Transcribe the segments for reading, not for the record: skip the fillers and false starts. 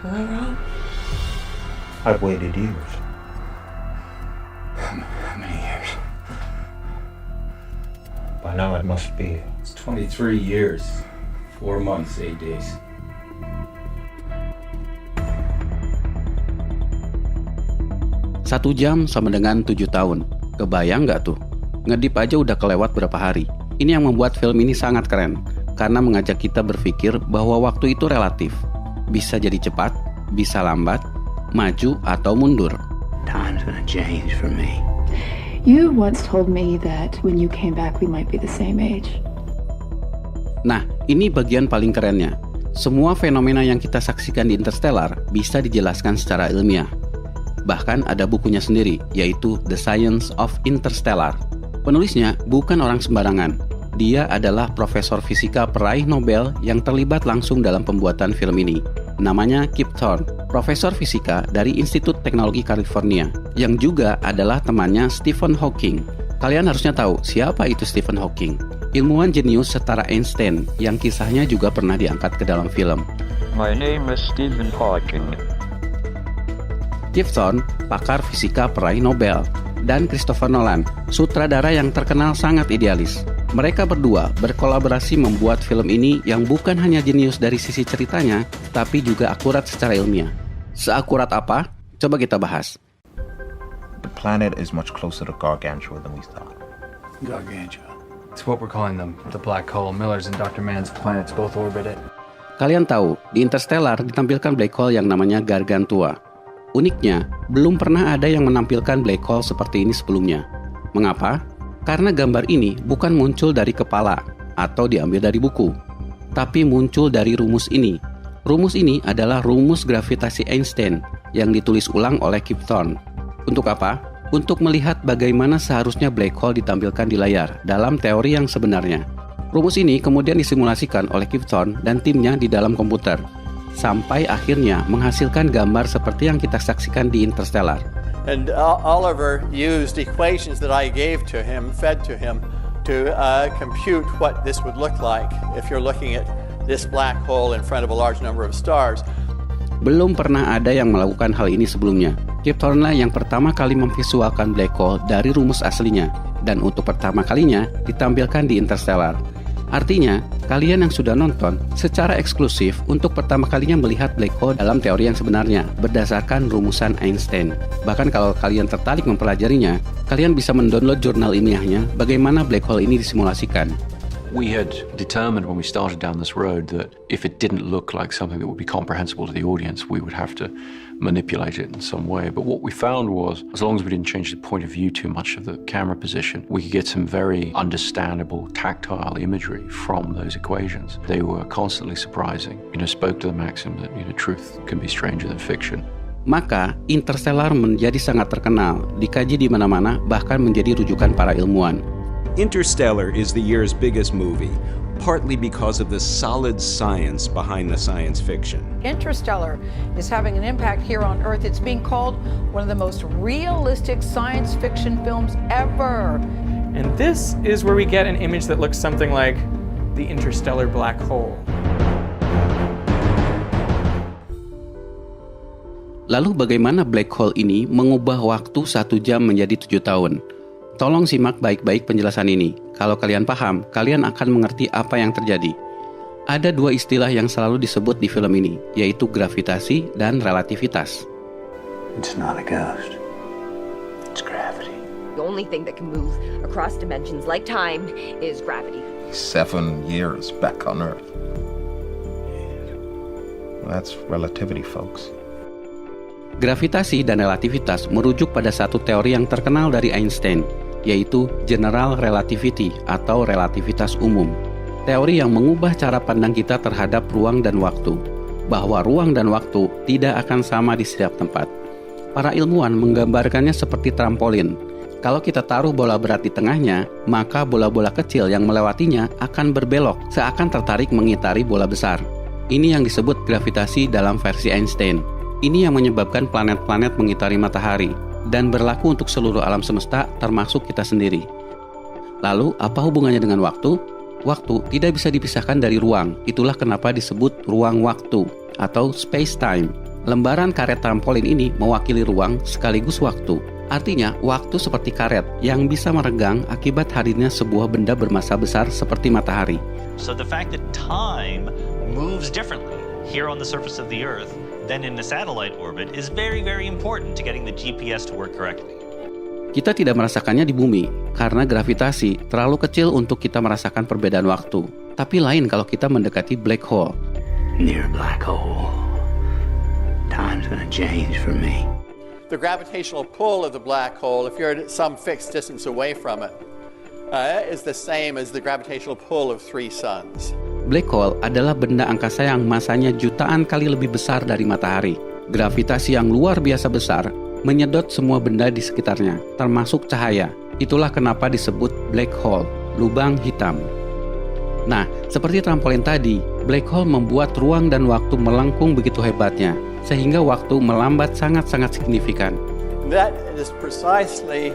Really? I've waited years. How many years? By now it must be. It's 23 years, 4 months, 8 days. Satu jam sama dengan 7 tahun. Kebayang nggak tuh? Ngedip aja udah kelewat berapa hari. Ini yang membuat film ini sangat keren, karena mengajak kita berpikir bahwa waktu itu relatif. Bisa jadi cepat, bisa lambat, maju atau mundur. Time's gonna change for me. You once told me that when you came back we might be the same age. Nah, ini bagian paling kerennya. Semua fenomena yang kita saksikan di Interstellar bisa dijelaskan secara ilmiah. Bahkan ada bukunya sendiri, yaitu The Science of Interstellar. Penulisnya bukan orang sembarangan. Dia adalah profesor fisika peraih Nobel yang terlibat langsung dalam pembuatan film ini. Namanya Kip Thorne, profesor fisika dari Institut Teknologi California, yang juga adalah temannya Stephen Hawking. Kalian harusnya tahu siapa itu Stephen Hawking. Ilmuwan jenius setara Einstein yang kisahnya juga pernah diangkat ke dalam film. My name is Stephen Hawking. Kip Thorne, pakar fisika peraih Nobel, dan Christopher Nolan, sutradara yang terkenal sangat idealis. Mereka berdua berkolaborasi membuat film ini yang bukan hanya jenius dari sisi ceritanya, tapi juga akurat secara ilmiah. Seakurat apa? Coba kita bahas. The planet is much closer to Gargantua than we thought. Gargantua. It's what we're calling them. The black hole. Miller's and Dr. Mann's planets both orbit it. Kalian tahu, di Interstellar ditampilkan black hole yang namanya Gargantua. Uniknya, belum pernah ada yang menampilkan black hole seperti ini sebelumnya. Mengapa? Karena gambar ini bukan muncul dari kepala atau diambil dari buku, tapi muncul dari rumus ini. Rumus ini adalah rumus gravitasi Einstein yang ditulis ulang oleh Kip Thorne. Untuk apa? Untuk melihat bagaimana seharusnya black hole ditampilkan di layar dalam teori yang sebenarnya. Rumus ini kemudian disimulasikan oleh Kip Thorne dan timnya di dalam komputer, sampai akhirnya menghasilkan gambar seperti yang kita saksikan di Interstellar. And Oliver used equations that I gave to him, fed to him, to compute what this would look like if you're looking at this black hole in front of a large number of stars. Belum pernah ada yang melakukan hal ini sebelumnya. Kip Thorne lah yang pertama kali memvisualkan black hole dari rumus aslinya, dan untuk pertama kalinya ditampilkan di Interstellar. Artinya, kalian yang sudah nonton secara eksklusif untuk pertama kalinya melihat black hole dalam teori yang sebenarnya berdasarkan rumusan Einstein. Bahkan kalau kalian tertarik mempelajarinya, kalian bisa mendownload jurnal ilmiahnya bagaimana black hole ini disimulasikan. We had determined when we started down this road that if it didn't look like something that would be comprehensible to the audience, we would have to manipulate it in some way. But what we found was, as long as we didn't change the point of view too much of the camera position, we could get some very understandable tactile imagery from those equations. They were constantly surprising. Spoke to the maxim that truth can be stranger than fiction. Maka, Interstellar menjadi sangat terkenal, dikaji di mana-mana, bahkan menjadi rujukan para ilmuwan. Interstellar is the year's biggest movie, partly because of the solid science behind the science fiction. Interstellar is having an impact here on Earth. It's being called one of the most realistic science fiction films ever. And this is where we get an image that looks something like the interstellar black hole. Lalu bagaimana black hole ini mengubah waktu 1 jam menjadi 7 tahun? Tolong simak baik-baik penjelasan ini. Kalau kalian paham, kalian akan mengerti apa yang terjadi. Ada 2 istilah yang selalu disebut di film ini, yaitu gravitasi dan relativitas. It's not a ghost. It's gravity. The only thing that can move across dimensions like time is gravity. 7 years back on Earth. That's relativity, folks. Gravitasi dan relativitas merujuk pada satu teori yang terkenal dari Einstein, yaitu General Relativity atau relativitas umum. Teori yang mengubah cara pandang kita terhadap ruang dan waktu, bahwa ruang dan waktu tidak akan sama di setiap tempat. Para ilmuwan menggambarkannya seperti trampolin. Kalau kita taruh bola berat di tengahnya, maka bola-bola kecil yang melewatinya akan berbelok, seakan tertarik mengitari bola besar. Ini yang disebut gravitasi dalam versi Einstein. Ini yang menyebabkan planet-planet mengitari matahari, dan berlaku untuk seluruh alam semesta termasuk kita sendiri. Lalu, apa hubungannya dengan waktu? Waktu tidak bisa dipisahkan dari ruang, itulah kenapa disebut ruang waktu atau space-time. Lembaran karet trampolin ini mewakili ruang sekaligus waktu. Artinya, waktu seperti karet yang bisa meregang akibat hadirnya sebuah benda bermassa besar seperti matahari. So the fact that time moves differently here on the surface of the Earth than in the satellite orbit is very, very important to getting the GPS to work correctly. Kita tidak merasakannya di bumi karena gravitasi terlalu kecil untuk kita merasakan perbedaan waktu. Tapi lain kalau kita mendekati black hole. Near a black hole, time's gonna change for me. The gravitational pull of the black hole, if you're at some fixed distance away from it, is the same as the gravitational pull of 3 suns. Black hole adalah benda angkasa yang masanya jutaan kali lebih besar dari matahari. Gravitasi yang luar biasa besar menyedot semua benda di sekitarnya, termasuk cahaya. Itulah kenapa disebut black hole, lubang hitam. Nah, seperti trampolin tadi, black hole membuat ruang dan waktu melengkung begitu hebatnya, sehingga waktu melambat sangat-sangat signifikan. That is precisely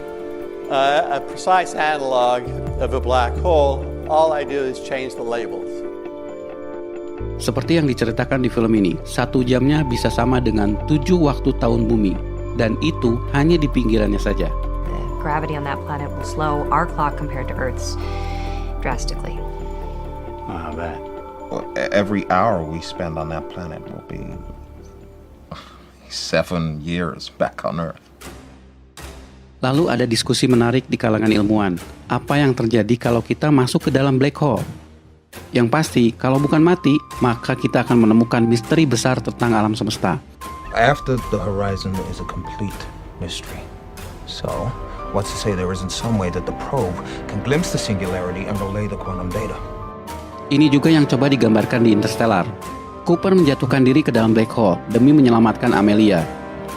a precise analog of a black hole. All I do is change the labels. Seperti yang diceritakan di film ini, 1 jamnya bisa sama dengan 7 waktu tahun bumi, dan itu hanya di pinggirannya saja. The gravity on that planet will slow our clock compared to Earth's drastically. I bet. Well, every hour we spend on that planet will be 7 years back on Earth. Lalu ada diskusi menarik di kalangan ilmuwan. Apa yang terjadi kalau kita masuk ke dalam black hole? Yang pasti, kalau bukan mati, maka kita akan menemukan misteri besar tentang alam semesta. After the horizon is a complete mystery. So, what's to say there isn't some way that the probe can glimpse the singularity and relay the quantum data? Ini juga yang coba digambarkan di Interstellar. Cooper menjatuhkan diri ke dalam black hole demi menyelamatkan Amelia.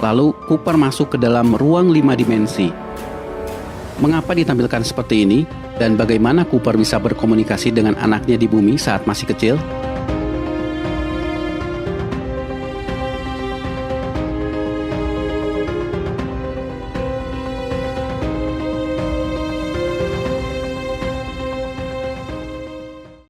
Lalu Cooper masuk ke dalam ruang 5 dimensi. Mengapa ditampilkan seperti ini? Dan bagaimana Cooper bisa berkomunikasi dengan anaknya di bumi saat masih kecil?